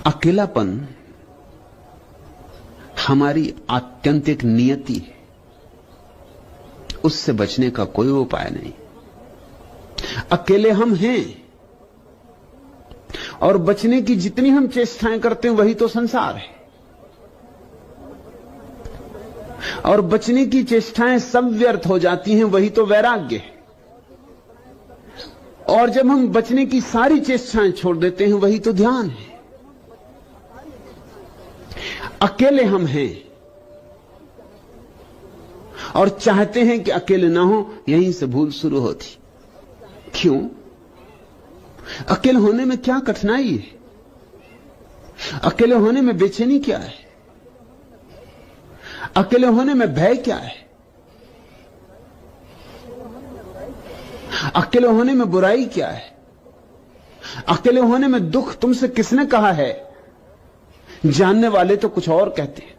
अकेलापन हमारी आत्यंतिक नियति है, उससे बचने का कोई उपाय नहीं। अकेले हम हैं और बचने की जितनी हम चेष्टाएं करते हैं वही तो संसार है। और बचने की चेष्टाएं सब व्यर्थ हो जाती हैं, वही तो वैराग्य है। और जब हम बचने की सारी चेष्टाएं छोड़ देते हैं वही तो ध्यान है। अकेले हम हैं और चाहते हैं कि अकेले ना हो, यहीं से भूल शुरू होती। क्यों? अकेले होने में क्या कठिनाई है? अकेले होने में बेचैनी क्या है? अकेले होने में भय क्या है? अकेले होने में बुराई क्या है? अकेले होने में दुख तुमसे किसने कहा है? जानने वाले तो कुछ और कहते हैं।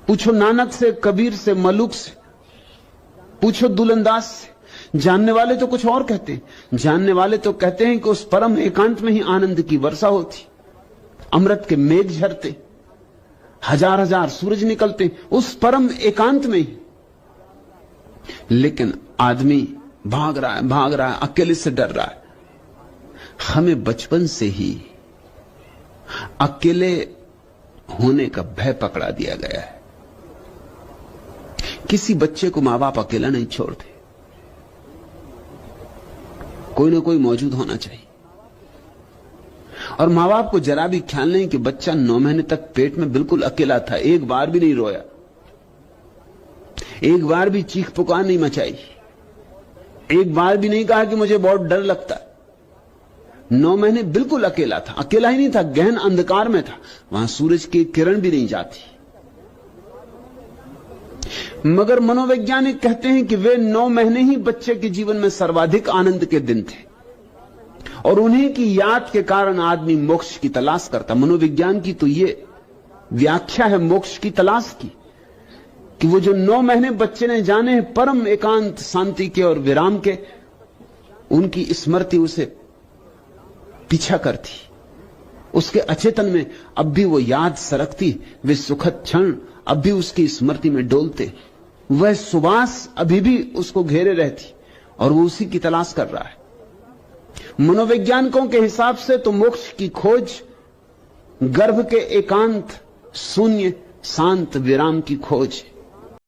पूछो नानक से, कबीर से, मलुक से, पूछो दुलंदाज से। जानने वाले तो कुछ और कहते हैं। जानने वाले तो कहते हैं कि उस परम एकांत में ही आनंद की वर्षा होती, अमृत के मेघ झरते, हजार हजार सूरज निकलते उस परम एकांत में ही। लेकिन आदमी भाग रहा है, अकेले से डर रहा है। हमें बचपन से ही अकेले होने का भय पकड़ा दिया गया है। किसी बच्चे को मां बाप अकेला नहीं छोड़ते, कोई ना कोई मौजूद होना चाहिए। और मां बाप को जरा भी ख्याल नहीं कि बच्चा 9 महीने तक पेट में बिल्कुल अकेला था, एक बार भी नहीं रोया, एक बार भी चीख पुकार नहीं मचाई, एक बार भी नहीं कहा कि मुझे बहुत डर लगता है। 9 महीने बिल्कुल अकेला था। अकेला ही नहीं था, गहन अंधकार में था, वहां सूरज की किरण भी नहीं जाती। मगर मनोवैज्ञानिक कहते हैं कि वे 9 महीने ही बच्चे के जीवन में सर्वाधिक आनंद के दिन थे, और उन्हीं की याद के कारण आदमी मोक्ष की तलाश करता। मनोविज्ञान की तो ये व्याख्या है मोक्ष की तलाश की, कि वो जो 9 महीने बच्चे ने जाने हैं परम एकांत शांति के और विराम के, उनकी स्मृति उसे पीछा करती। उसके अचेतन में अब भी वो याद सरकती, वे सुखद क्षण अब भी उसकी स्मृति में डोलते, वह सुवास अभी भी उसको घेरे रहती, और वो उसी की तलाश कर रहा है। मनोवैज्ञानिकों के हिसाब से तो मोक्ष की खोज गर्भ के एकांत, शून्य, शांत विराम की खोज है।